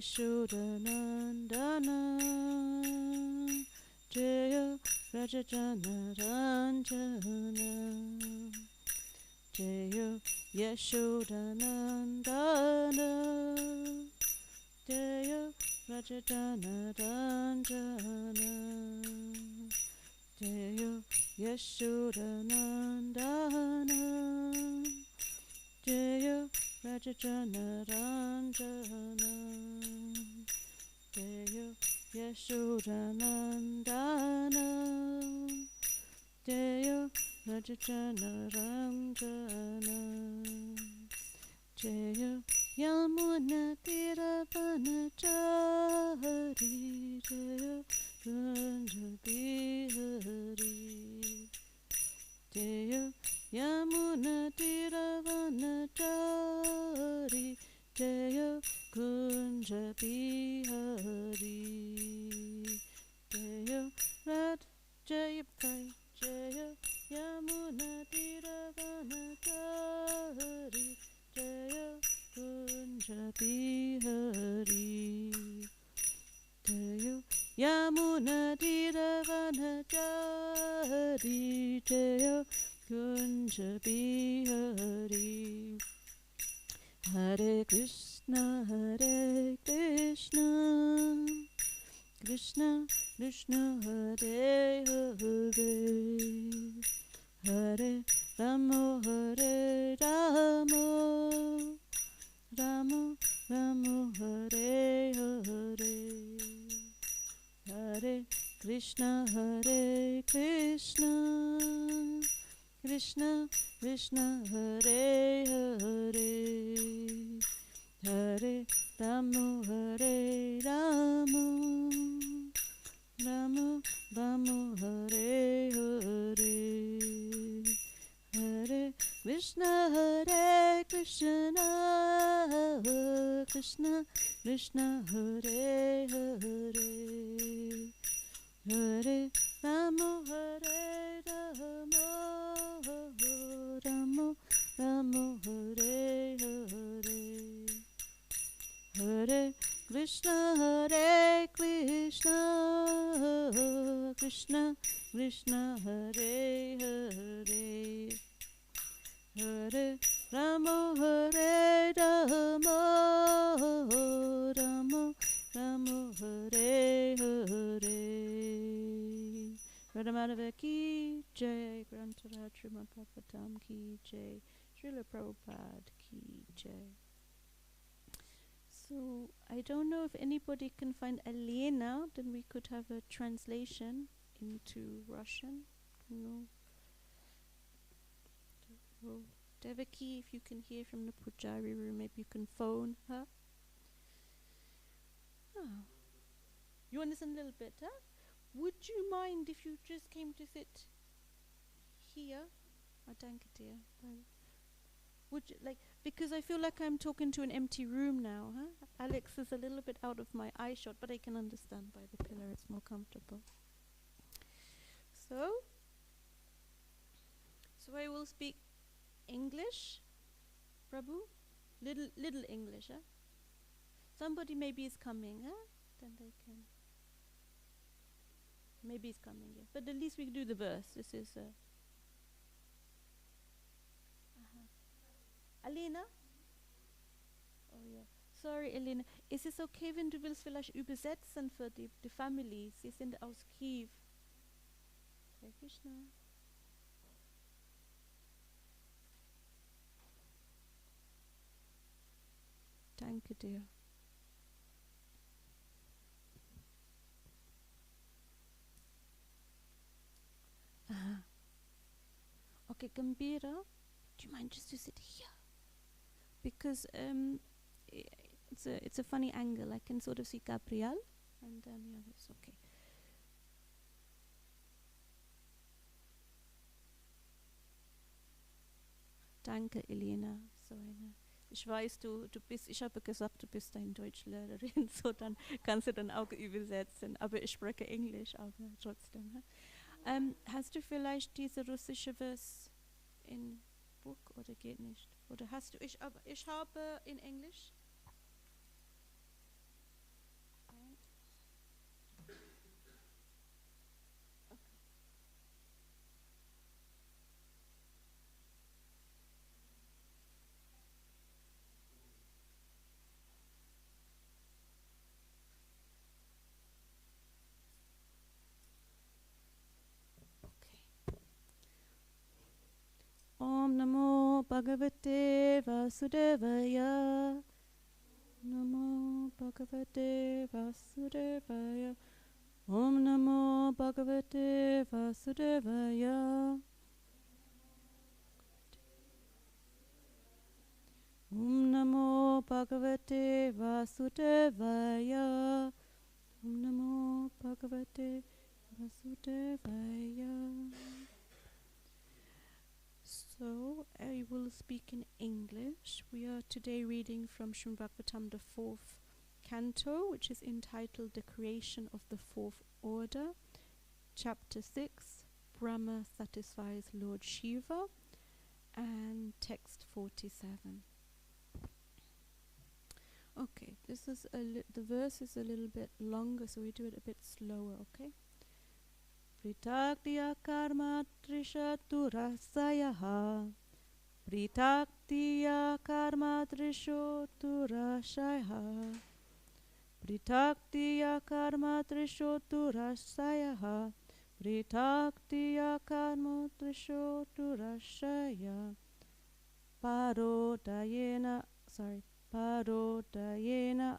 Yashodanandana Jaya Rajajana Ranjana Jaya Yashodanandana Jaya Rajajana Ranjana Jaya Yashodanandana Jaya Rajajana Ranjana Jaya Yashodanandana Jaya Rajajana Ranjana Jaya Yamuna Tiravanachari Jaya Kunja Bihari Jaya Yamuna Tiravanachari Jaya Kunja Bihari Jaya Rad Jaya Pai Jaya Yamuna Tiravanachari Jaya Kunja Bihari Jaya Yamuna Tiravanachari Jaya Kunja Bihari Hare Krishna Krishna Krishna Hare Hare Hare Ramo Hare Ramo Ramo Ramo Hare Hare Hare Krishna Krishna Krishna Hare Hare Hare Ramo Hare Ramo Ramo Ramo Hare Hare Hare Krishna Krishna Krishna Hare Hare Hare Ramo Hare Ramo Ramo Ramo Hare Hare Hare Krishna Krishna Krishna Hare Hare Hare Ramo Hare Ramo Ramo Ramo Hare Hare Radhamadava ki jai, Grantara Srimad Bhagavatam ki jai, Srila Prabhupada ki jai. So I don't know if anybody can find Elena, then we could have a translation into Russian. No. Oh, Devaki, if you can hear from the Pujari room, maybe you can phone her. Oh. You understand a little bit, huh? Would you mind if you just came to sit here? Oh, thank you, dear. Would you, like, because I feel like I'm talking to an empty room now, huh? Alex is a little bit out of my eye shot, but I can understand by the pillar, it's more comfortable. So I will speak English, Prabhu? Little English, huh? Somebody maybe is coming, huh? Then they can. Maybe it's coming, yeah. But at least we can do the verse. This is Alena? Oh ja. Sorry, Elena. Ist es okay, wenn du willst vielleicht übersetzen für die Family? Sie sind aus Kiew. Hare Krishna. Danke dir. Okay, Gambira, do you mind just to sit here? Because it's a funny angle. I can sort of see Gabriel, and then yeah, it's okay. Danke, Elena. So ich weiß, du bist, ich habe gesagt, du bist eine Deutschlehrerin, so dann kannst du dann auch übersetzen. Aber ich spreche Englisch, aber trotzdem. Hast du vielleicht diese russische Vers in Buch oder geht nicht? Oder hast du, ich habe in Englisch? Bhagavate Vasudevaya. Namo Bhagavate Vasudevaya. Om Namo Bhagavate Vasudevaya. Om Namo Bhagavate Vasudevaya. Om Namo Bhagavate Vasudevaya. So, I will speak in English. We are today reading from Srimad Bhagavatam, the 4th canto, which is entitled The Creation of the Fourth Order, Chapter 6, Brahma Satisfies Lord Shiva, and text 47. Okay, this is the verse is a little bit longer, so we do it a bit slower, okay? Pritaktiya karma trishaturasyaha. Pritaktiya karma trishaturasyaha. Pritaktiya karma trishaturasyaha. Pritaktiya karma trishaturasya. Parodayena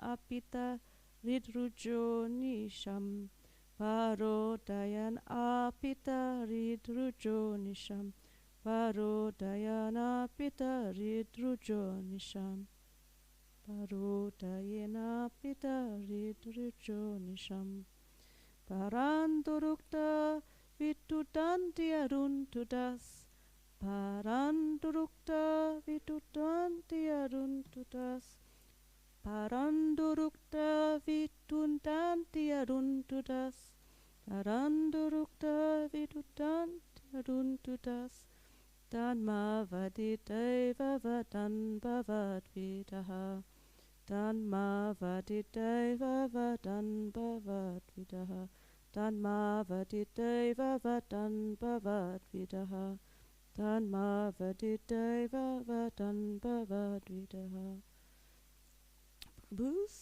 apita ridrujo nisham. Parodayan apita ridrujo nisham. Parodayana apita ridrujo nisham. Parodayena apita ridrujo nisham. Parandurukta vitutanti aruntudas. Parandurukta vitutanti aruntudas. Parandurukta vituntanti aruntudas. Parandurukta vituntanti aruntudas. Tanma vaditaiva vadan bhavadvidaha. Tanma vaditaiva vadan bhavadvidaha. Tanma vaditaiva vadan bhavadvidaha. Tanma vaditaiva vadan bhavadvidaha. Prabhus?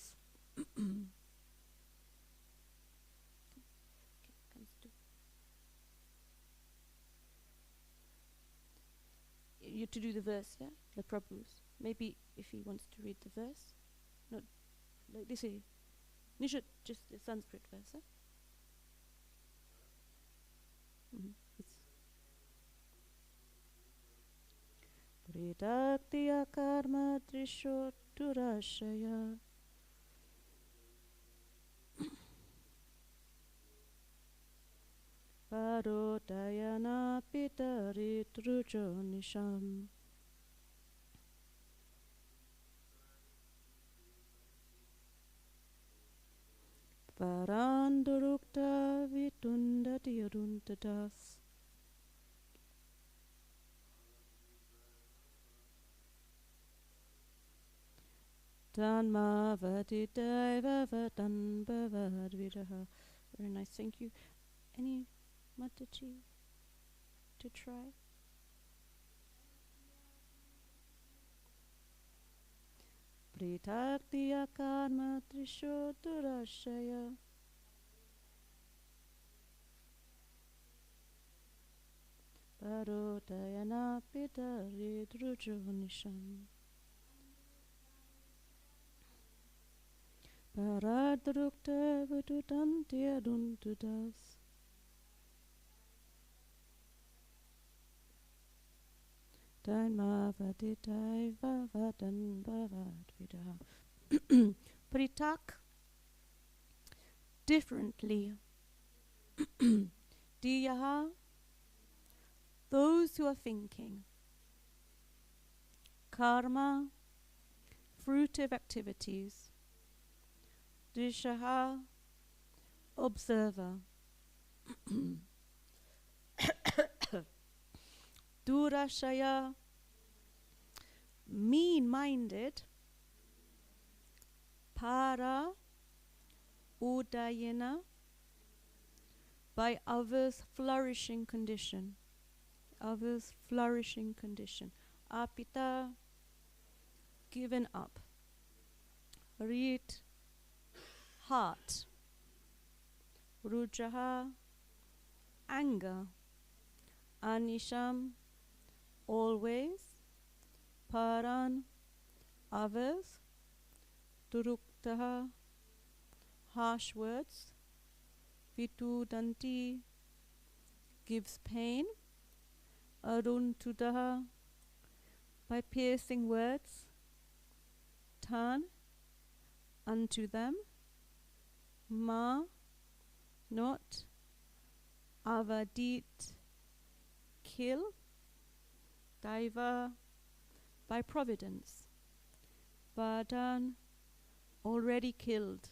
You have to do the verse, yeah? The Prabhus. Maybe if he wants to read the verse. No, like this here. Nishat, just the Sanskrit verse, huh? Pritaktiya karma trishoturashaya. Parodayana pitaritrujo nisham. Parandurukta vitundati aruntadas. Tanma vaditaiva vadan bhavadvidaha. Very nice, thank you. Any Mataji to try? Pritaktiya karma trishoturashaya. Parodayana pitaridrujo nisham. Paradrukta vitutanti aduntudas. Tanma vaditaiva vadan bhavadvidaha. Pritak, differently. Diyaha, those who are thinking. Karma, fruitive activities. Dishaha, observer. Durashaya, mean-minded. Para, udayana, by others' flourishing condition. Others' flourishing condition. Apita, given up. Rit, heart. Rujaha, anger. Anisham, always. paran, others, duruktaha, harsh words, vitudanti, gives pain, aruntudaha, by piercing words, tan, unto them, ma, not, avadit, kill, daiva, by providence, vadan, already killed,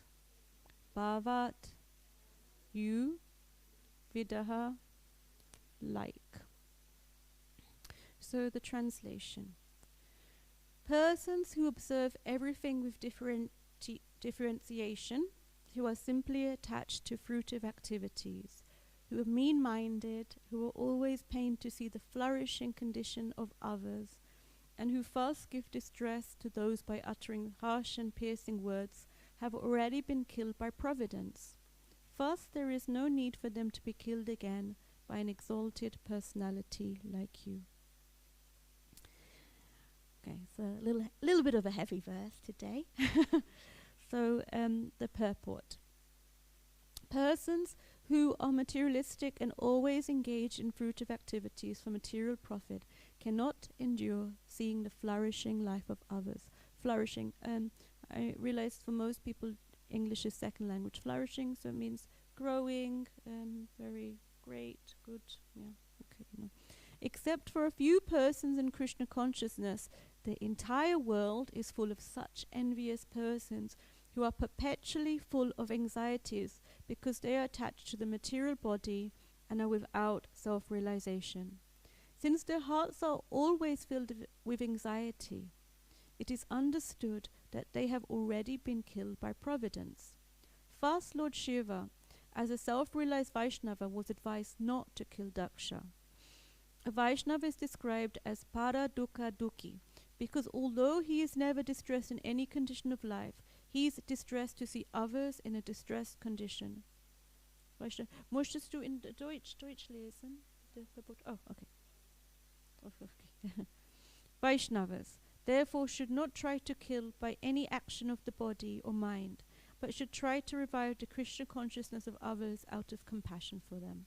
bhavat, you, vidaha, like. So the translation. Persons who observe everything with differentiation, who are simply attached to fruitive activities, who are mean-minded, who are always pained to see the flourishing condition of others, and who thus give distress to those by uttering harsh and piercing words, have already been killed by providence. Thus there is no need for them to be killed again by an exalted personality like you. Okay, so a little bit of a heavy verse today. So the purport. Persons who are materialistic and always engage in fruitive activities for material profit cannot endure seeing the flourishing life of others. Flourishing, I realize for most people English is second language. Flourishing, so it means growing, very great, good, yeah, okay, no. Except for a few persons in Krishna consciousness, the entire world is full of such envious persons who are perpetually full of anxieties because they are attached to the material body and are without self-realization. Since their hearts are always filled with anxiety, it is understood that they have already been killed by providence. Thus Lord Shiva, as a self-realized Vaishnava, was advised not to kill Daksha. A Vaishnava is described as para dukkha dukhi, because although he is never distressed in any condition of life, he is distressed to see others in a distressed condition. Möchtest du in Deutsch lesen? Oh, okay. Vaishnavas, therefore, should not try to kill by any action of the body or mind, but should try to revive the Krishna consciousness of others out of compassion for them.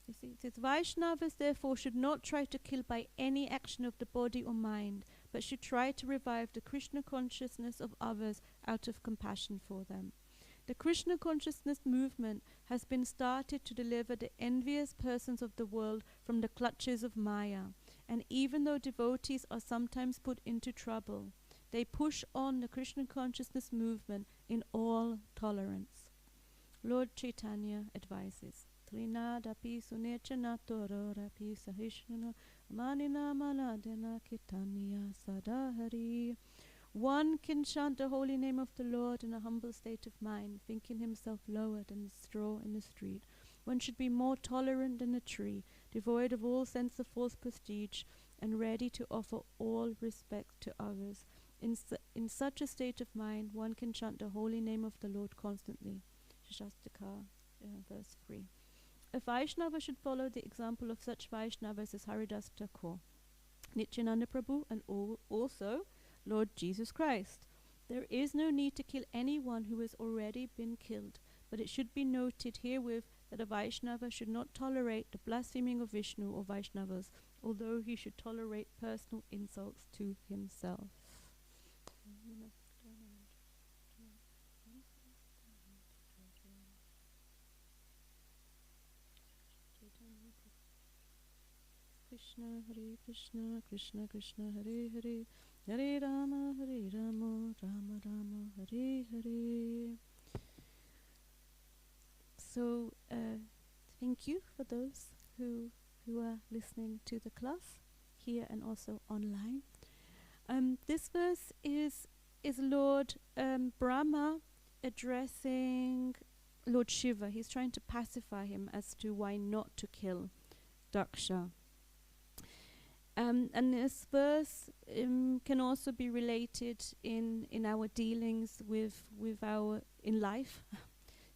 You see, it says, Vaishnavas therefore should not try to kill by any action of the body or mind, but should try to revive the Krishna consciousness of others out of compassion for them. The Krishna consciousness movement has been started to deliver the envious persons of the world from the clutches of Maya, and even though devotees are sometimes put into trouble, they push on the Krishna consciousness movement in all tolerance. Lord Chaitanya advises, Trinadapi sunechana tororapi sahishnana manina manadena kitanya sadahari. One can chant the holy name of the Lord in a humble state of mind, thinking himself lower than the straw in the street. One should be more tolerant than a tree, devoid of all sense of false prestige, and ready to offer all respect to others. In such a state of mind, one can chant the holy name of the Lord constantly. Shastaka, verse 3. A Vaishnava should follow the example of such Vaishnavas as Haridas Thakur, Nityananda Prabhu, and also Lord Jesus Christ. There is no need to kill anyone who has already been killed, but it should be noted herewith that a Vaishnava should not tolerate the blaspheming of Vishnu or Vaishnavas, although he should tolerate personal insults to himself. Krishna, Hare Krishna, Krishna Krishna, Hare Hare, Hare Rama, Rama Rama, Hare Hare. So, thank you for those who are listening to the class here and also online. This verse is Lord Brahma addressing Lord Shiva. He's trying to pacify him as to why not to kill Daksha. And this verse can also be related in our dealings with our in life.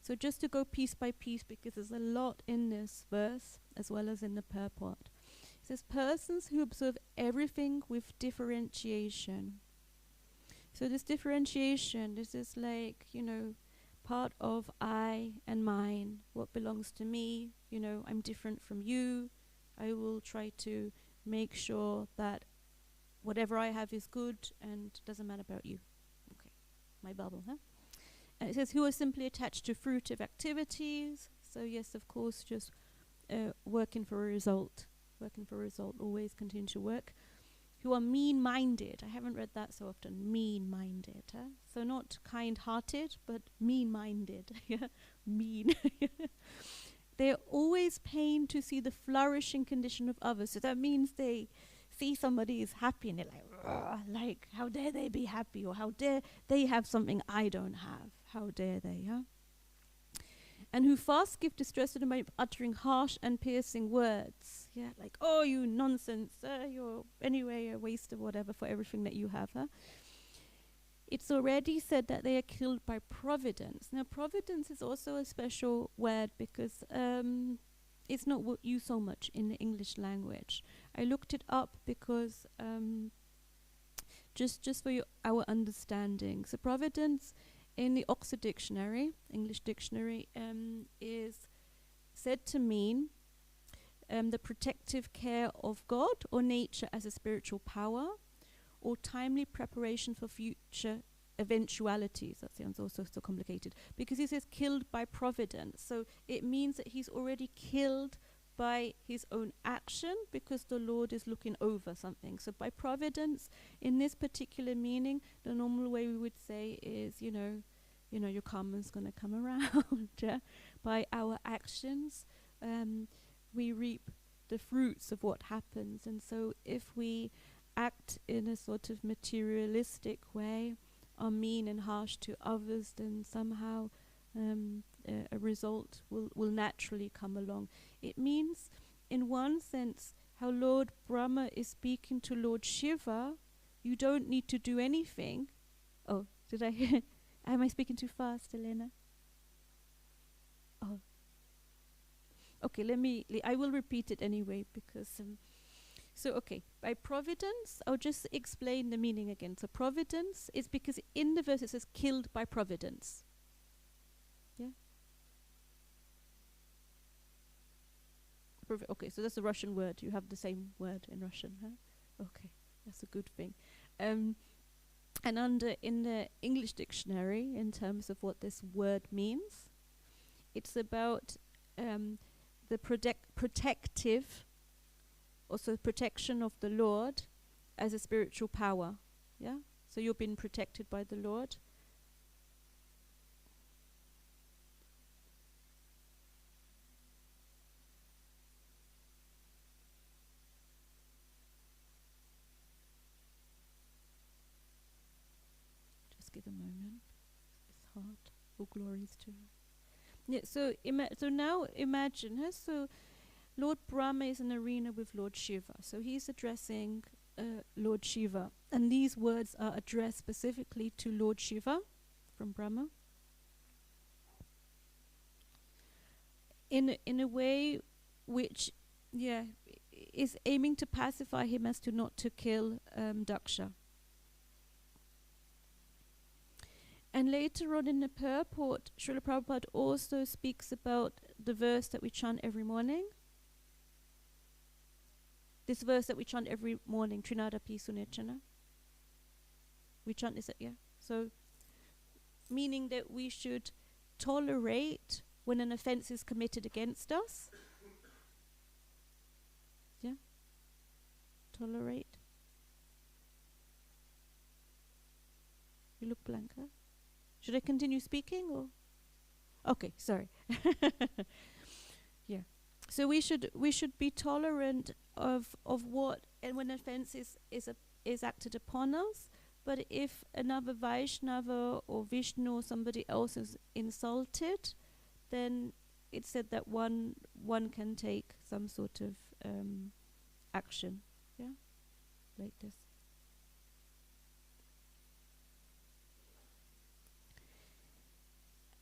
So just to go piece by piece, because there's a lot in this verse as well as in the purport. It says persons who observe everything with differentiation. So this differentiation, this is like, part of I and mine, what belongs to me, I'm different from you. I will try to make sure that whatever I have is good and doesn't matter about you. Okay, my bubble, huh? And it says, who are simply attached to fruitive activities. So yes, of course, just working for a result, always continue to work. Who are mean-minded. I haven't read that so often. Mean-minded. Huh? So not kind-hearted, but mean-minded. Yeah, mean. They're always pained to see the flourishing condition of others. So that means they see somebody is happy and they're like, how dare they be happy, or how dare they have something I don't have. How dare they, huh? And who fast give distress to the mind by uttering harsh and piercing words. Yeah, like, oh, you nonsense, you're anyway a waste of whatever for everything that you have, huh? It's already said that they are killed by providence. Now, providence is also a special word because it's not used so much in the English language. I looked it up because just for our understanding. So providence in the Oxford Dictionary, English Dictionary, is said to mean the protective care of God or nature as a spiritual power, or timely preparation for future eventualities. That sounds also so complicated, because he says killed by providence. So it means that he's already killed by his own action because the Lord is looking over something. So by providence, in this particular meaning, the normal way we would say is, your karma's going to come around. Yeah? By our actions, we reap the fruits of what happens. And so if we act in a sort of materialistic way, are mean and harsh to others, then somehow a result will naturally come along. It means, in one sense, how Lord Brahma is speaking to Lord Shiva, you don't need to do anything. Oh, did I am I speaking too fast, Elena? Oh. Okay, I will repeat it anyway, because by providence, I'll just explain the meaning again. So providence is because in the verse it says killed by providence. Yeah? Okay, so that's a Russian word. You have the same word in Russian, huh? Okay, that's a good thing. And in the English dictionary, in terms of what this word means, it's about the protective, also protection of the Lord as a spiritual power. Yeah? So you've been protected by the Lord. Just give a moment. It's hard. All glories to her. Yeah, so now imagine her. So Lord Brahma is in an arena with Lord Shiva. So he's addressing Lord Shiva. And these words are addressed specifically to Lord Shiva from Brahma. In a way which, is aiming to pacify him as to not to kill Daksha. And later on in the purport, Srila Prabhupada also speaks about the verse that we chant every morning. This verse that we chant every morning, Trinadapi Sunechana. We chant this, So, meaning that we should tolerate when an offense is committed against us. Yeah? Tolerate. You look blank, huh? Should I continue speaking, or? Okay, sorry. Yeah. So we should be tolerant of what, and when offense is acted upon us. But if another Vaishnava or Vishnu or somebody else is insulted, then it's said that one can take some sort of action. Yeah, like this.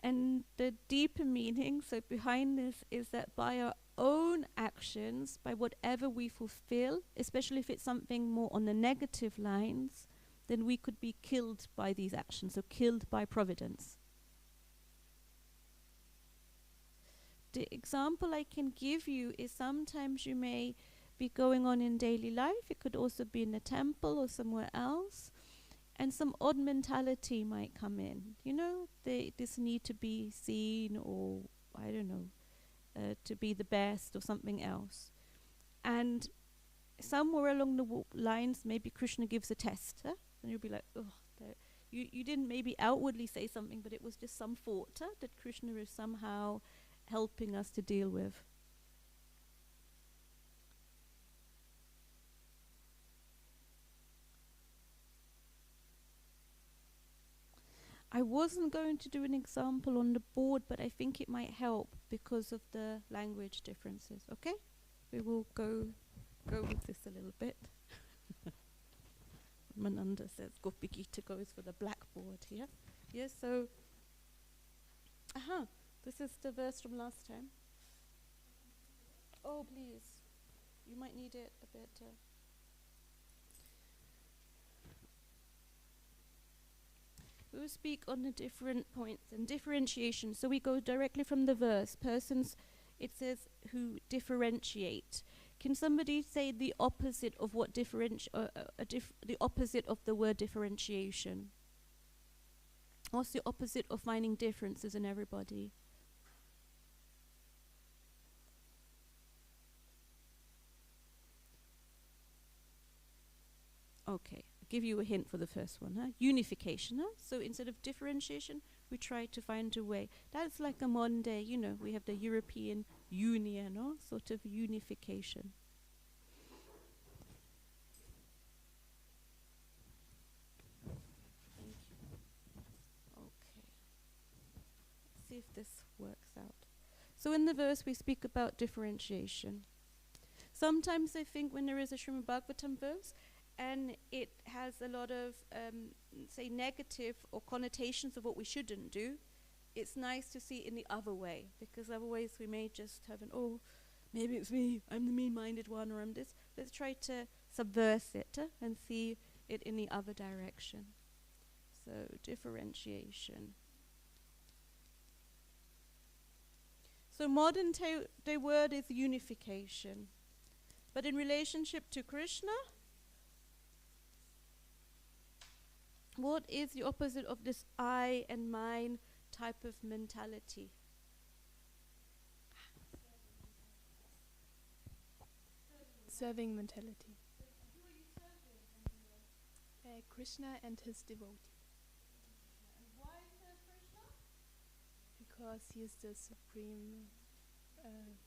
And the deeper meaning, so behind this, is that by our own actions, by whatever we fulfill, especially if it's something more on the negative lines, then we could be killed by these actions, so killed by providence. The example I can give you is sometimes you may be going on in daily life, it could also be in a temple or somewhere else, and some odd mentality might come in. You know, this need to be seen, or I don't know, to be the best or something else. And somewhere along the lines, maybe Krishna gives a test, and you'll be like, oh, you didn't maybe outwardly say something, but it was just some thought that Krishna is somehow helping us to deal with. I wasn't going to do an example on the board, but I think it might help because of the language differences. Okay? We will go with this a little bit. Mananda says Gopi Gita goes for the blackboard here. Yes, so this is the verse from last time. Oh, please. You might need it a bit. We will speak on the different points and differentiation. So we go directly from the verse. Persons, it says, who differentiate. Can somebody say the opposite of what the opposite of the word differentiation? What's the opposite of finding differences in everybody? Okay, I'll give you a hint for the first one. Unification. So instead of differentiation, we try to find a way. That's like a modern day, we have the European Union, sort of unification. Thank you. Okay. Let's see if this works out. So in the verse, we speak about differentiation. Sometimes I think when there is a Srimad Bhagavatam verse, and it has a lot of, say, negative or connotations of what we shouldn't do, it's nice to see it in the other way, because otherwise we may just have maybe it's me, I'm the mean-minded one, or I'm this. Let's try to subvert it and see it in the other direction. So, differentiation. So, modern day word is unification. But in relationship to Krishna, what is the opposite of this I and mine type of mentality? Serving mentality. Who are you serving? Krishna and his devotee. And why serve Krishna? Because he is the supreme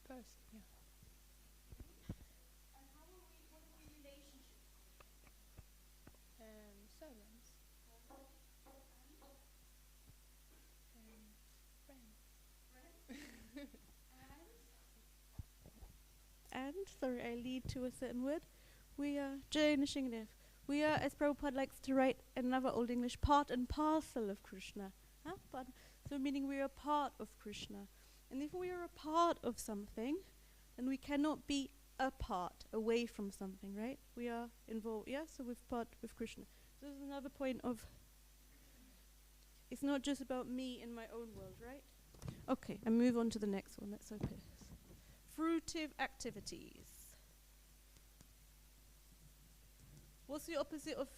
person, yeah. And what are we relationships? Servants. And sorry, I lead to a certain word. We are We are, as Prabhupada likes to write in another Old English, part and parcel of Krishna. So meaning we are part of Krishna. And if we are a part of something, then we cannot be apart, away from something, right? We are involved, so we're part with Krishna. So this is another point of, it's not just about me in my own world, right? Okay, I move on to the next one. Let's open this. Fruitive activities. What's the opposite of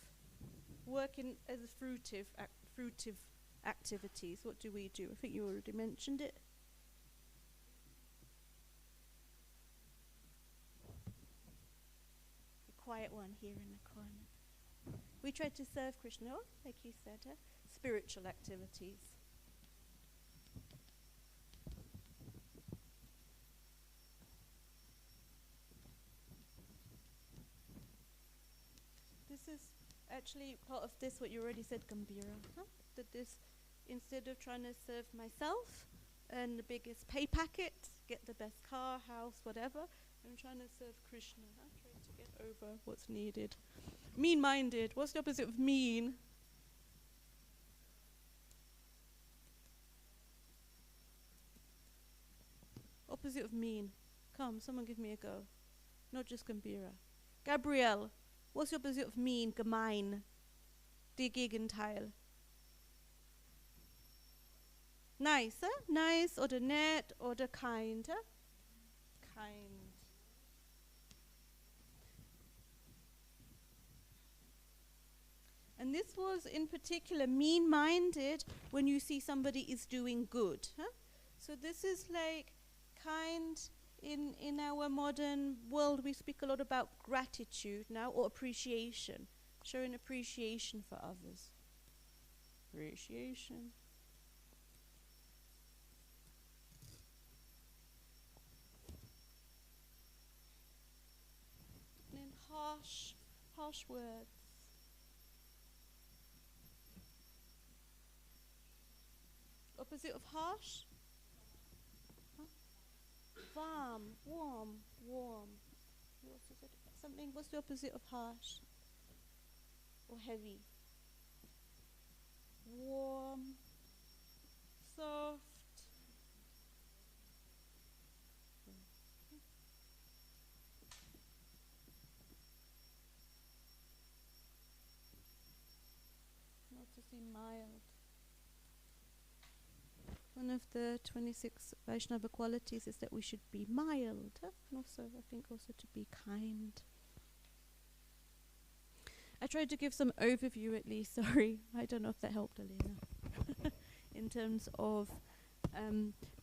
working as a fruitive activities? What do we do? I think you already mentioned it. The quiet one here in the corner. We try to serve Krishna, like you said, spiritual activities. This is actually part of this, what you already said, Gambhira. That this, instead of trying to serve myself and the biggest pay packet, get the best car, house, whatever, I'm trying to serve Krishna. Trying to get over what's needed. Mean-minded. What's the opposite of mean? Opposite of mean. Come, someone give me a go. Not just Gambira. Gabrielle, what's the opposite of mean? Gemein. Die Gegenteil. Nice, huh? Nice oder nett oder kind, huh? Kind. And this was in particular mean-minded when you see somebody is doing good. Huh? So this is like kind in our modern world. We speak a lot about gratitude now, or appreciation, showing appreciation for others. Appreciation. And then harsh words. Opposite of harsh? Huh? Warm. What's the opposite of harsh? Or heavy? Warm, soft. Not to say mild. One of the 26 Vaishnava qualities is that we should be mild, huh? And also, I think, also to be kind. I tried to give some overview at least, sorry. I don't know if that helped, Alina. In terms of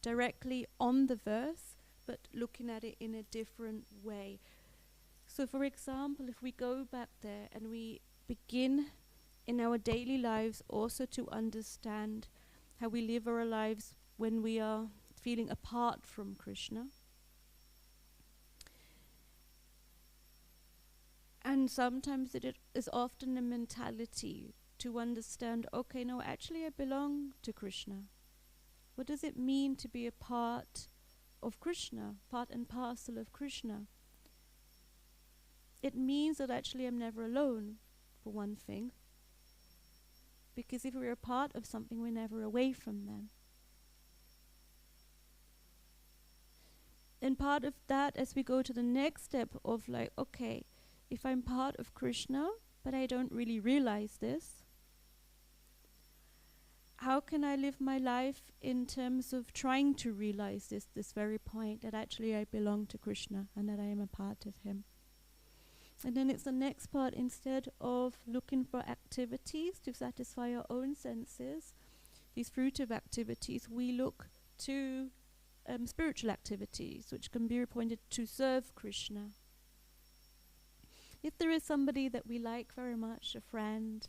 directly on the verse, but looking at it in a different way. So, for example, if we go back there and we begin in our daily lives also to understand how we live our lives when we are feeling apart from Krishna. And sometimes it is often a mentality to understand, okay, no, actually I belong to Krishna. What does it mean to be a part of Krishna, part and parcel of Krishna? It means that actually I'm never alone, for one thing. Because if we're a part of something, we're never away from them. And part of that, as we go to the next step of like, okay, if I'm part of Krishna, but I don't really realize this, how can I live my life in terms of trying to realize this very point, that actually I belong to Krishna and that I am a part of him? And then it's the next part, instead of looking for activities to satisfy our own senses, these fruitive activities, we look to spiritual activities, which can be pointed to serve Krishna. If there is somebody that we like very much, a friend,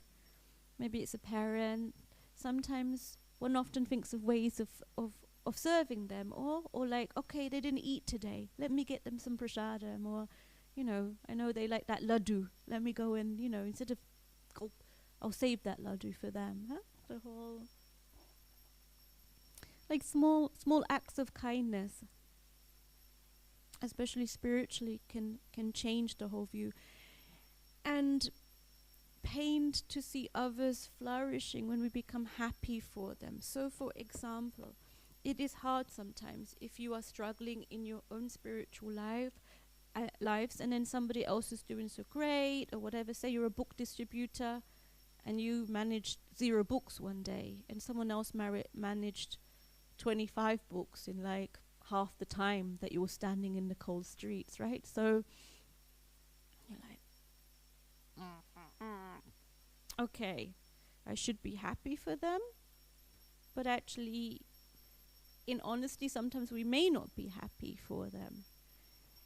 maybe it's a parent, sometimes one often thinks of ways of serving them, or like, okay, they didn't eat today, let me get them some prasadam, or you know, I know they like that laddu. Let me go and, you know, instead of, I'll save that laddu for them. Huh? The whole, like small acts of kindness, especially spiritually, can change the whole view. And pained to see others flourishing when we become happy for them. So, for example, it is hard sometimes if you are struggling in your own spiritual lives, and then somebody else is doing so great or whatever. Say you're a book distributor and you managed 0 books one day, and someone else managed 25 books in like half the time that you were standing in the cold streets, right? So you're like, okay, I should be happy for them, but actually, in honesty, sometimes we may not be happy for them.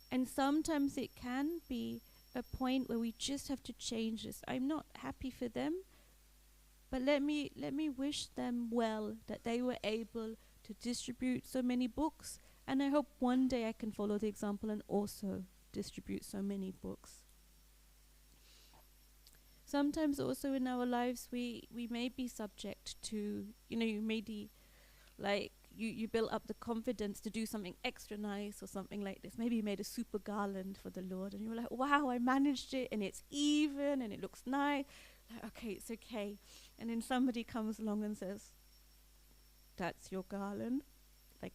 And sometimes it can be a point where we just have to change this. I'm not happy for them, but let me wish them well, that they were able to distribute so many books, and I hope one day I can follow the example and also distribute so many books. Sometimes also in our lives we may be subject to, you know, you may be like, you build up the confidence to do something extra nice or something like this. Maybe you made a super garland for the Lord and you were like, wow, I managed it and it's even and it looks nice. Like, okay, it's okay. And then somebody comes along and says, that's your garland. Like,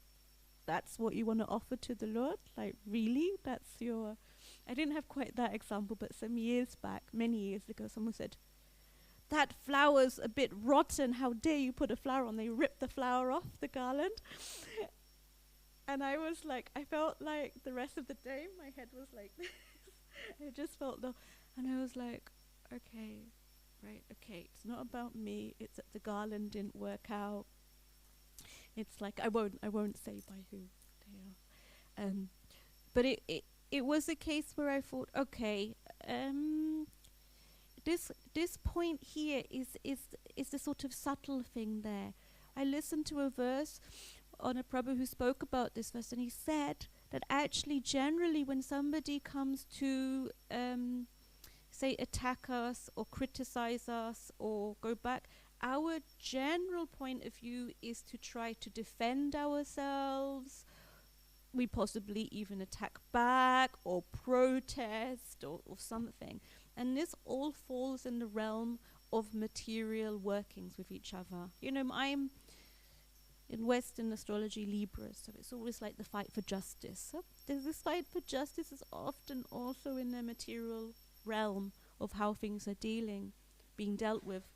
that's what you want to offer to the Lord? Like, really? That's your... I didn't have quite that example, but some years back, many years ago, someone said, that flower's a bit rotten. How dare you put a flower on? They ripped the flower off the garland. And I was like, I felt like the rest of the day, my head was like this. I just felt and I was like, okay, right, okay, it's not about me. It's that the garland didn't work out. It's like, I won't say by who they are. But it was a case where I thought, okay, this point here is the sort of subtle thing there. I listened to a verse on a Prabhu who spoke about this verse, and he said that actually generally when somebody comes to say attack us or criticize us or go back, our general point of view is to try to defend ourselves. We possibly even attack back or protest or something. And this all falls in the realm of material workings with each other. You know, I'm in Western astrology Libra, so it's always like the fight for justice. So this fight for justice is often also in the material realm of how things are being dealt with.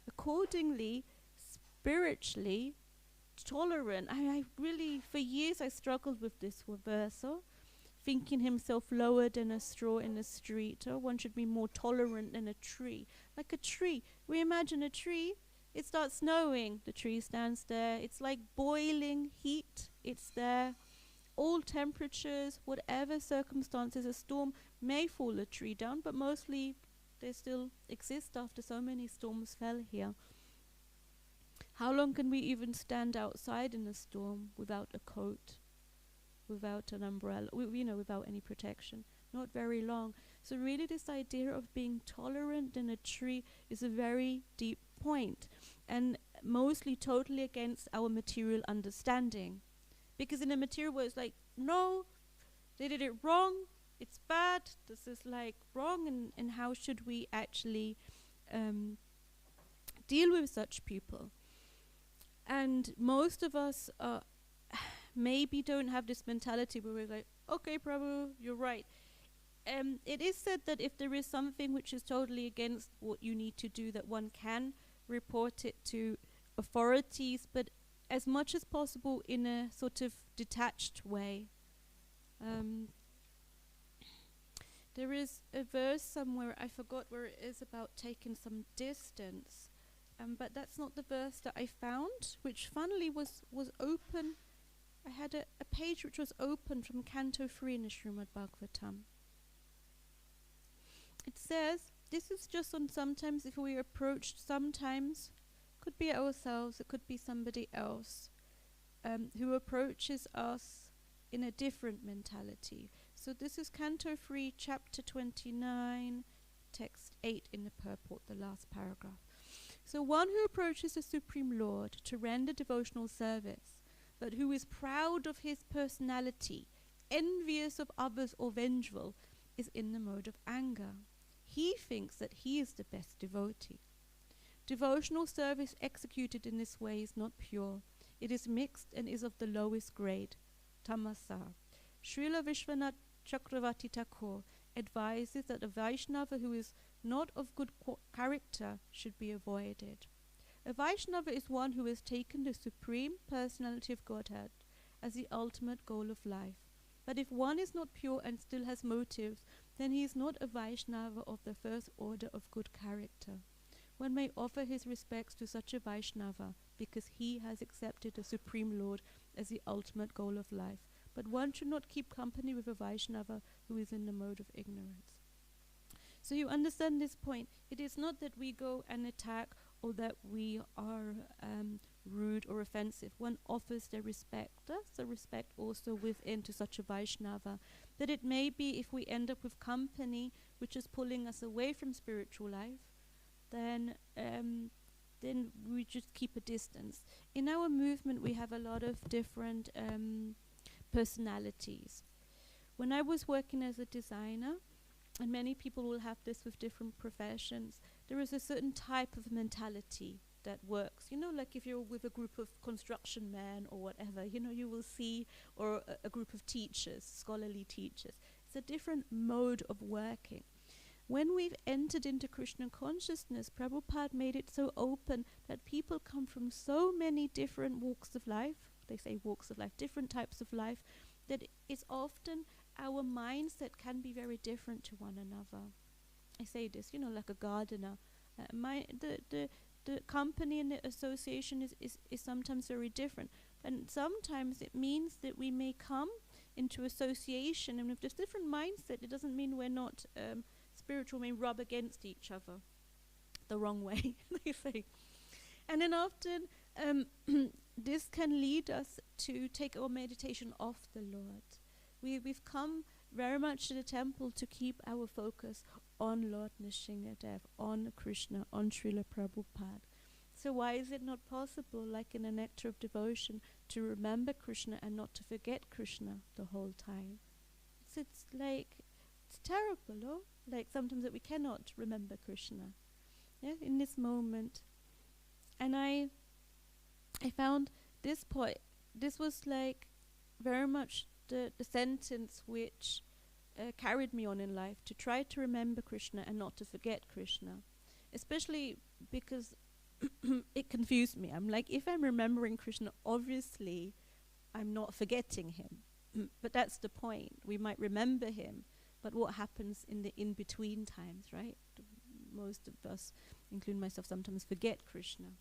Accordingly, spiritually, tolerant. I really, for years I struggled with this verse, thinking himself lower than a straw in the street. One should be more tolerant than a tree. Like a tree. We imagine a tree, it starts snowing, the tree stands there. It's like boiling heat, it's there. All temperatures, whatever circumstances, a storm may fall a tree down, but mostly they still exist after so many storms fell here. How long can we even stand outside in a storm without a coat, without an umbrella, without any protection? Not very long. So really this idea of being tolerant in a tree is a very deep point, and mostly totally against our material understanding. Because in a material world it's like, no, they did it wrong, it's bad, this is like wrong, and how should we actually deal with such people? And most of us maybe don't have this mentality where we're like, okay, Prabhu, you're right. It is said that if there is something which is totally against what you need to do, that one can report it to authorities, but as much as possible in a sort of detached way. There is a verse somewhere, I forgot where it is, about taking some distance. But that's not the verse that I found, which funnily was open. I had a page which was open from Canto 3 in the Srimad Bhagavatam. It says, this is just on sometimes if we approached sometimes, could be ourselves, it could be somebody else, who approaches us in a different mentality. So this is Canto 3, Chapter 29, Text 8 in the purport, the last paragraph. So one who approaches the Supreme Lord to render devotional service, but who is proud of his personality, envious of others or vengeful, is in the mode of anger. He thinks that he is the best devotee. Devotional service executed in this way is not pure. It is mixed and is of the lowest grade, tamasa. Srila Vishwanath Chakravarti Thakur advises that a Vaishnava who is not of good character should be avoided. A Vaishnava is one who has taken the Supreme Personality of Godhead as the ultimate goal of life. But if one is not pure and still has motives, then he is not a Vaishnava of the first order of good character. One may offer his respects to such a Vaishnava because he has accepted the Supreme Lord as the ultimate goal of life. But one should not keep company with a Vaishnava who is in the mode of ignorance. So you understand this point. It is not that we go and attack or that we are rude or offensive. One offers their respect. That's the respect also within to such a Vaishnava. That it may be if we end up with company which is pulling us away from spiritual life, then we just keep a distance. In our movement we have a lot of different personalities. When I was working as a designer, and many people will have this with different professions, there is a certain type of mentality that works. You know, like if you're with a group of construction men or whatever, you know, you will see, or a group of teachers, scholarly teachers. It's a different mode of working. When we've entered into Krishna consciousness, Prabhupada made it so open that people come from so many different walks of life. They say walks of life, different types of life, that it's often our mindset can be very different to one another. I say this, you know, like a gardener. The company and the association is sometimes very different. And sometimes it means that we may come into association, and with this different mindset, it doesn't mean we're not spiritual, may rub against each other the wrong way, they say. And then often this can lead us to take our meditation off the Lord. We've come very much to the temple to keep our focus on Lord Nrsimhadev, on Krishna, on Srila Prabhupada. So why is it not possible, like in a nectar of devotion, to remember Krishna and not to forget Krishna the whole time? It's like, it's terrible, no? Like sometimes that we cannot remember Krishna, yeah, in this moment. And I found this point, this was like very much the sentence which carried me on in life, to try to remember Krishna and not to forget Krishna. Especially because it confused me. I'm like, if I'm remembering Krishna, obviously I'm not forgetting him. But that's the point. We might remember him, but what happens in the in-between times, right? Most of us, including myself, sometimes forget Krishna.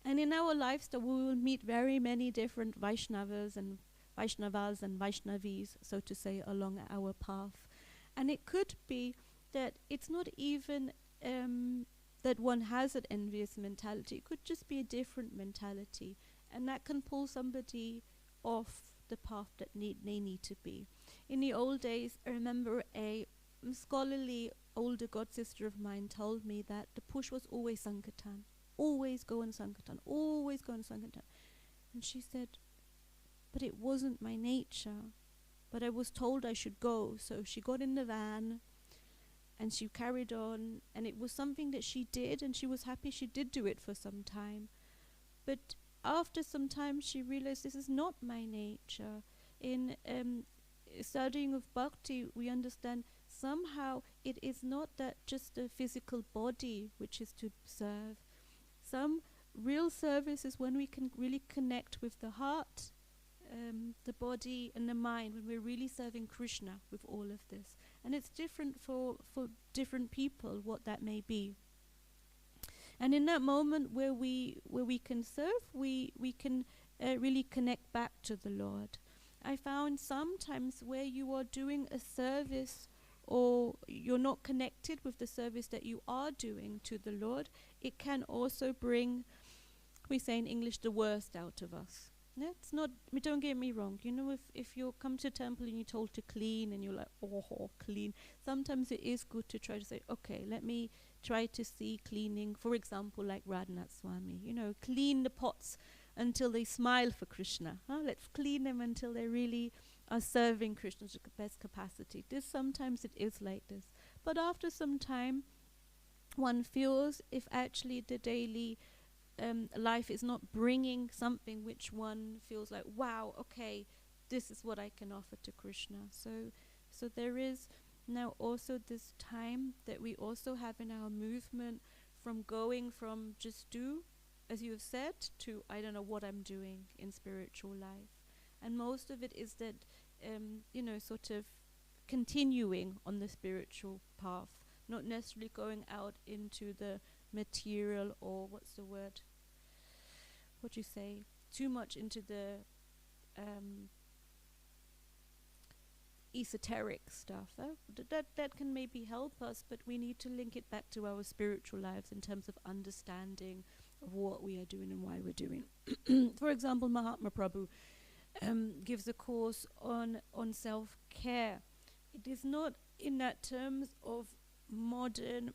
And in our lifestyle, we will meet very many different Vaishnavas and Vaishnavis, so to say, along our path. And it could be that it's not even that one has an envious mentality. It could just be a different mentality. And that can pull somebody off the path that they need to be. In the old days, I remember a scholarly older god sister of mine told me that the push was always Sankirtan. Always go on Sankirtan. Always go on Sankirtan. And she said, but it wasn't my nature. But I was told I should go. So she got in the van and she carried on. And it was something that she did, and she was happy she did do it for some time. But after some time she realized this is not my nature. In studying of bhakti, we understand somehow it is not that just the physical body which is to serve. Some real service is when we can really connect with the heart, the body and the mind, when we're really serving Krishna with all of this. And it's different for different people, what that may be. And in that moment where we can serve, we can really connect back to the Lord. I found sometimes where you are doing a service or you're not connected with the service that you are doing to the Lord, it can also bring, we say in English, the worst out of us. Yeah, it's not, don't get me wrong, you know, if you come to a temple and you're told to clean and you're like, oh, clean, sometimes it is good to try to say, okay, let me try to see cleaning, for example, like Radhanath Swami, you know, clean the pots until they smile for Krishna. Let's clean them until they really are serving Krishna to the best capacity. Sometimes it is like this. But after some time, one feels if actually the daily life is not bringing something which one feels like, wow, okay, this is what I can offer to Krishna. So there is now also this time that we also have in our movement from going from just do, as you have said, to I don't know what I'm doing in spiritual life. And most of it is that, you know, sort of continuing on the spiritual path, not necessarily going out into the material, or what's the word? What do you say? Too much into the esoteric stuff. That can maybe help us, but we need to link it back to our spiritual lives in terms of understanding of what we are doing and why we're doing. For example, Mahatma Prabhu gives a course on self-care. It is not in that terms of modern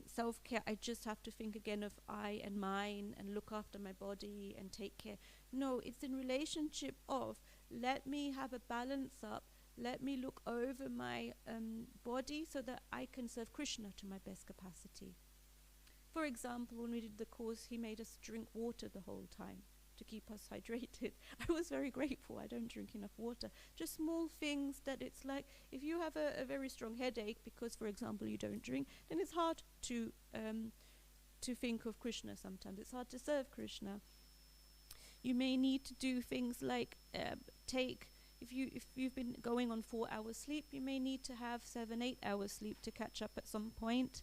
self-care. I just have to think again of I and mine and look after my body and take care. No, it's in relationship of let me have a balance up. Let me look over my body so that I can serve Krishna to my best capacity. For example, when we did the course, he made us drink water the whole time to keep us hydrated. I was very grateful. I don't drink enough water. Just small things that it's like, if you have a very strong headache because, for example, you don't drink, then it's hard to think of Krishna sometimes. It's hard to serve Krishna. You may need to do things like if you've been going on 4 hours sleep, you may need to have 7-8 hours sleep to catch up at some point,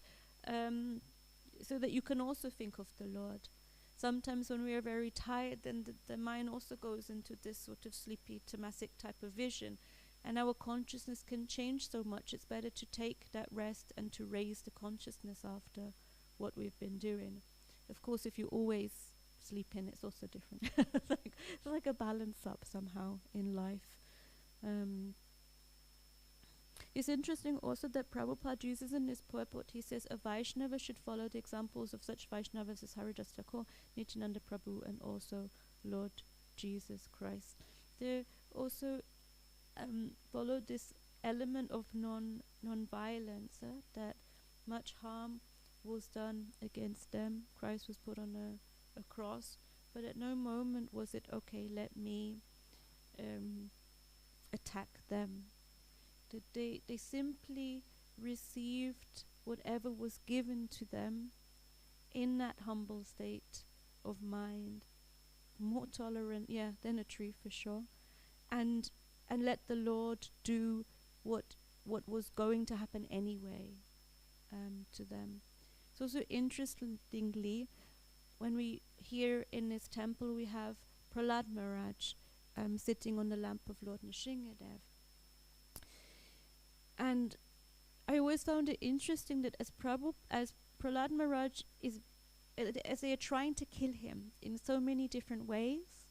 so that you can also think of the Lord. Sometimes when we are very tired, then the mind also goes into this sort of sleepy tamasic type of vision, and our consciousness can change so much. It's better to take that rest and to raise the consciousness after what we've been doing. Of course, if you always sleep in, it's also different. It's like a balance up somehow in life. It's interesting also that Prabhupada uses in his purport, he says a Vaishnava should follow the examples of such Vaishnavas as Haridas Thakur, Nityananda Prabhu, and also Lord Jesus Christ. They also follow this element of non-violence, that much harm was done against them. Christ was put on a cross, but at no moment was it, okay, let me attack them. That they simply received whatever was given to them in that humble state of mind, more tolerant, than a tree for sure, and let the Lord do what was going to happen anyway to them. It's also interestingly, when we here in this temple we have Prahlad Maharaj sitting on the lamp of Lord Nrsingadev. And I always found it interesting that as Prahlad Maharaj is, as they are trying to kill him in so many different ways,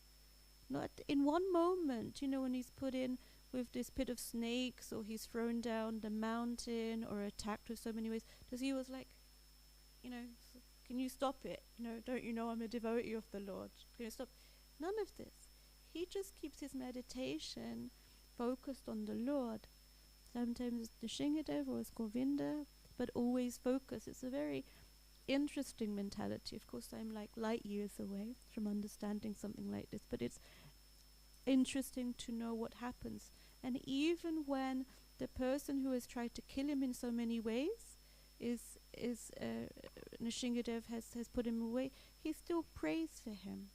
not in one moment, when he's put in with this pit of snakes, or he's thrown down the mountain, or attacked with so many ways, does he was like, can you stop it? Don't you know I'm a devotee of the Lord? Can you stop? None of this. He just keeps his meditation focused on the Lord. Sometimes it's the Nrsingadev or it's Govinda, but always focus. It's a very interesting mentality. Of course, I'm like light years away from understanding something like this, but it's interesting to know what happens. And even when the person who has tried to kill him in so many ways Nrsingadev has put him away, he still prays for him.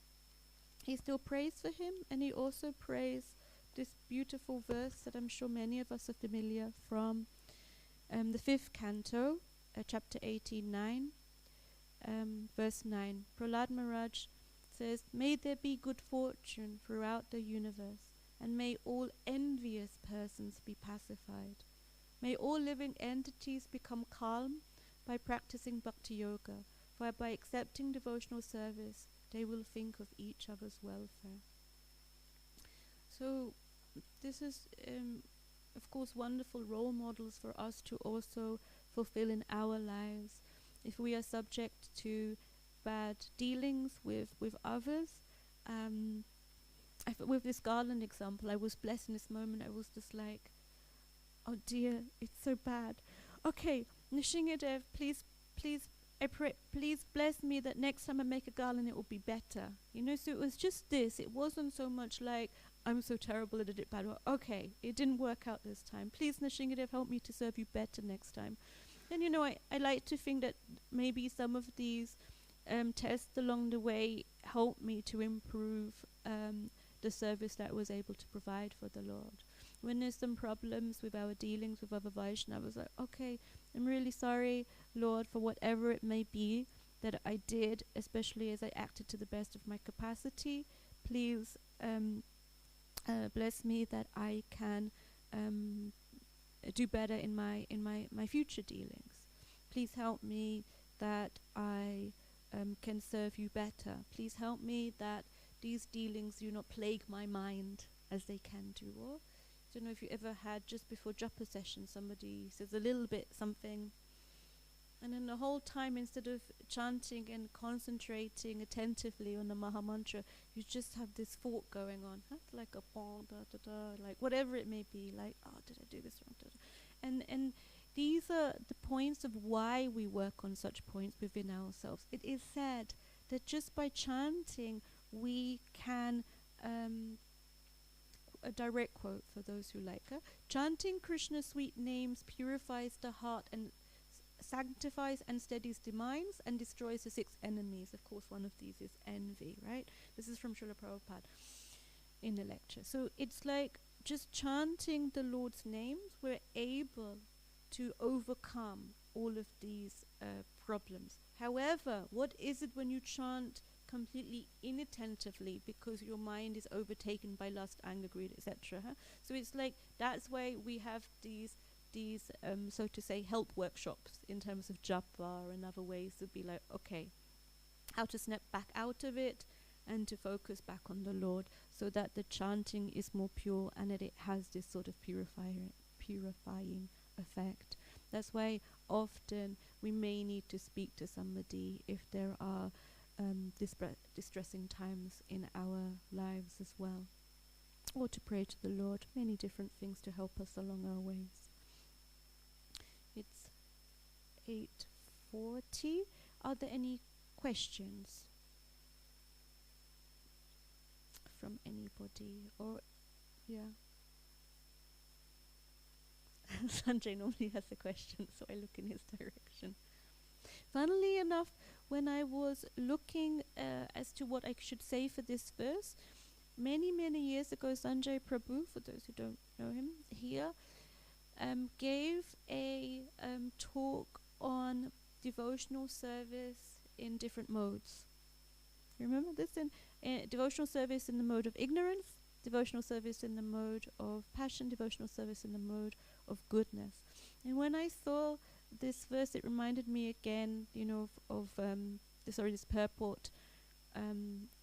He still prays for him, and he also prays this beautiful verse that I'm sure many of us are familiar from the 5th canto, chapter 18:9, verse 9. Prahlad Maharaj says, "May there be good fortune throughout the universe, and may all envious persons be pacified. May all living entities become calm by practicing bhakti yoga, for by accepting devotional service, they will think of each other's welfare." So this is, of course, wonderful role models for us to also fulfill in our lives. If we are subject to bad dealings with others, with this garland example, I was blessed in this moment. I was just like, oh dear, it's so bad. Okay, Nrsingadev, please, I pray, please bless me that next time I make a garland it will be better. So it was just this. It wasn't so much like, I'm so terrible at it, bad. Okay, it didn't work out this time. Please, Nrsingadev, help me to serve you better next time. And I like to think that maybe some of these tests along the way helped me to improve the service that I was able to provide for the Lord. When there's some problems with our dealings with other Vaishnavas, I was like, okay, I'm really sorry, Lord, for whatever it may be that I did, especially as I acted to the best of my capacity. Please bless me that I can do better in my future dealings. Please help me that I can serve you better. Please help me that these dealings do not plague my mind as they can do. Or I don't know if you ever had, just before japa session, somebody says a little bit something, and then the whole time, instead of chanting and concentrating attentively on the Maha Mantra, you just have this thought going on, like a bon, da, da, da, like whatever it may be, like, oh, did I do this wrong? Da, da. And these are the points of why we work on such points within ourselves. It is said that just by chanting we can, a direct quote for those who like her, chanting Krishna's sweet names purifies the heart and sanctifies and steadies the minds and destroys the 6 enemies. Of course, one of these is envy, right? This is from Srila Prabhupada in the lecture. So it's like just chanting the Lord's names, we're able to overcome all of these problems. However, what is it when you chant completely inattentively because your mind is overtaken by lust, anger, greed, etc.? So it's like that's why we have these so to say help workshops in terms of japa and other ways to be like, okay, how to snap back out of it and to focus back on the Lord, so that the chanting is more pure and that it has this sort of purifying effect. That's why often we may need to speak to somebody if there are distressing times in our lives as well, or to pray to the Lord, many different things to help us along our ways. It's 8:40. Are there any questions from anybody? Or yeah. Sanjay normally has a question, so I look in his direction. Funnily enough, when I was looking as to what I should say for this verse, many years ago, Sanjay Prabhu, for those who don't know him here, gave a talk on devotional service in different modes. You remember this? In devotional service in the mode of ignorance, devotional service in the mode of passion, devotional service in the mode of goodness. And when I saw this verse, it reminded me again, of this purport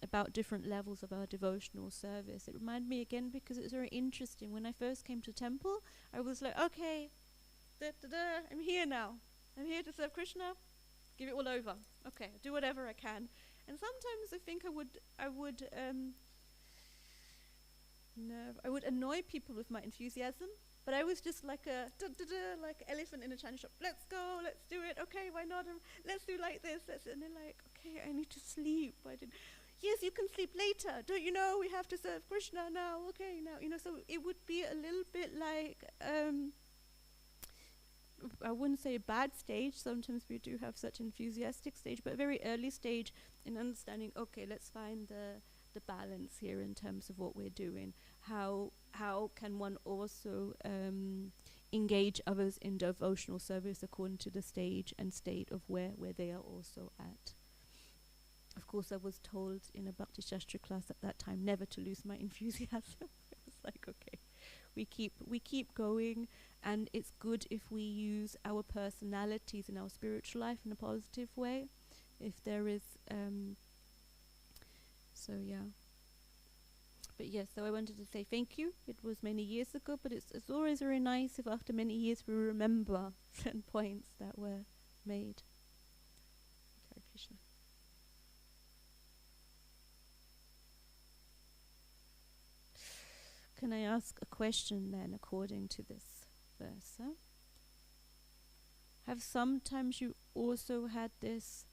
about different levels of our devotional service. It reminded me again because it's very interesting. When I first came to temple, I was like, okay, I'm here now. I'm here to serve Krishna. Give it all over. Okay, I'll do whatever I can. And sometimes I think I would annoy people with my enthusiasm. But I was just like like elephant in a china shop. Let's go, let's do it. Okay, why not? Let's do like this. And they're like, okay, I need to sleep. Yes, you can sleep later. Don't you know we have to serve Krishna now? Okay, now so it would be a little bit like I wouldn't say a bad stage. Sometimes we do have such enthusiastic stage, but a very early stage in understanding. Okay, let's find the balance here in terms of what we're doing. How can one also engage others in devotional service according to the stage and state of where they are also at. Of course, I was told in a Bhakti Shastra class at that time never to lose my enthusiasm. It was like, okay, we keep going, and it's good if we use our personalities in our spiritual life in a positive way. If there is, so yeah. But yes, so I wanted to say thank you. It was many years ago, but it's always very nice if after many years we remember certain points that were made. Hare Krishna. Can I ask a question then, according to this verse? Have sometimes you also had this,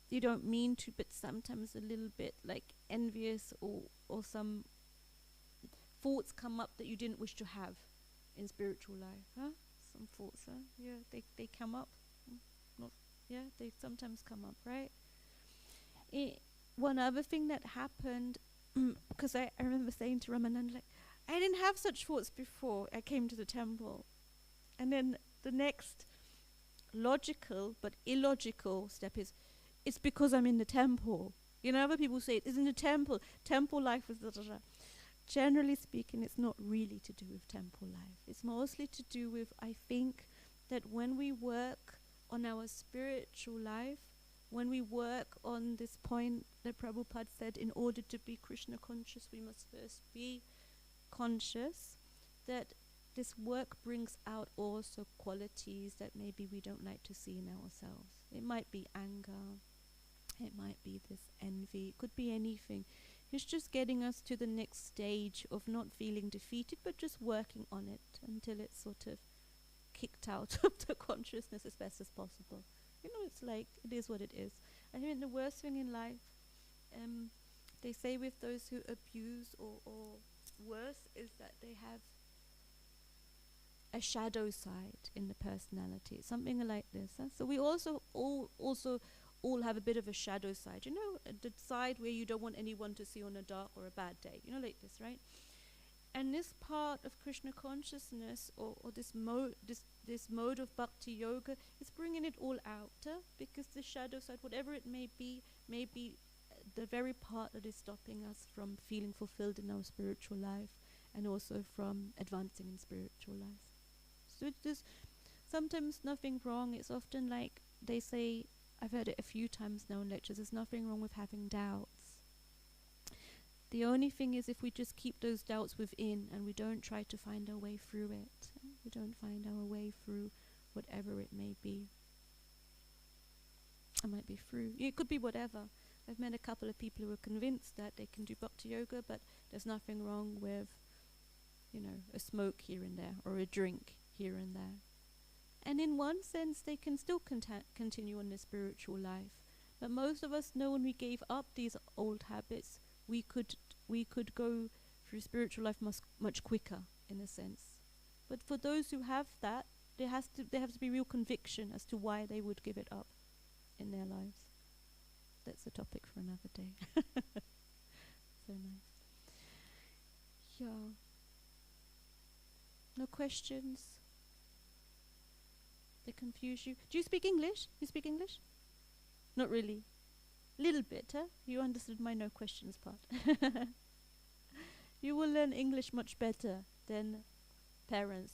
you don't mean to, but sometimes a little bit like envious or some thoughts come up that you didn't wish to have in spiritual life, huh? Some thoughts, huh? Yeah, they come up. They sometimes come up, right? One other thing that happened, because I remember saying to Ramananda, like, I didn't have such thoughts before I came to the temple. And then the next logical but illogical step is, it's because I'm in the temple. Other people say it's in the temple. Temple life is da-da-da. Generally speaking, it's not really to do with temple life. It's mostly to do with, I think, that when we work on our spiritual life, when we work on this point that Prabhupada said, in order to be Krishna conscious, we must first be conscious, that this work brings out also qualities that maybe we don't like to see in ourselves. It might be anger. It might be this envy. It could be anything. It's just getting us to the next stage of not feeling defeated, but just working on it until it's sort of kicked out of the consciousness as best as possible. You know, it's like, it is what it is. I think the worst thing in life, they say with those who abuse or worse, is that they have a shadow side in the personality, something like this. So we also all have a bit of a shadow side, you know, the side where you don't want anyone to see on a dark or a bad day, you know, like this, right? And this part of Krishna consciousness, or this mode of bhakti yoga, is bringing it all out, because the shadow side, whatever it may be the very part that is stopping us from feeling fulfilled in our spiritual life, and also from advancing in spiritual life. So there's sometimes nothing wrong. It's often like they say, I've heard it a few times now in lectures, there's nothing wrong with having doubts. The only thing is, if we just keep those doubts within and we don't try to find our way through it, we don't find our way through whatever it may be. It might be through, it could be whatever. I've met a couple of people who are convinced that they can do bhakti yoga, but there's nothing wrong with, you know, a smoke here and there, or a drink here and there. And in one sense, they can still continue on their spiritual life. But most of us know when we gave up these old habits, we could go through spiritual life much quicker, in a sense. But for those who have that, there has to be real conviction as to why they would give it up in their lives. That's a topic for another day. So nice. Yeah. No questions? They confuse you? Do you speak English? You speak English? Not really. Little bit, huh? You understood my no questions part. You will learn English much better than parents.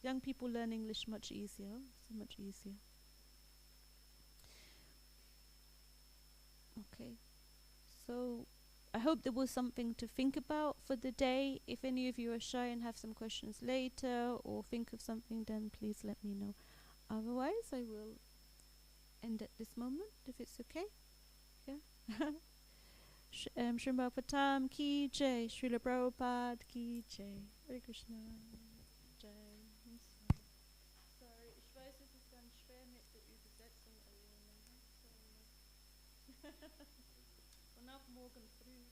Young people learn English much easier. So much easier. Okay. So I hope there was something to think about for the day. If any of you are shy and have some questions later, or think of something, then please let me know. Otherwise, I will end at this moment, if it's okay. Yeah. Srimad Bhagavatam ki jai, Srila Prabhupada ki jai. Hare Krishna. Jai. Sorry, ich weiß, es ist ganz schwer mit der Übersetzung, Alena. Sorry. Und auch morgen früh.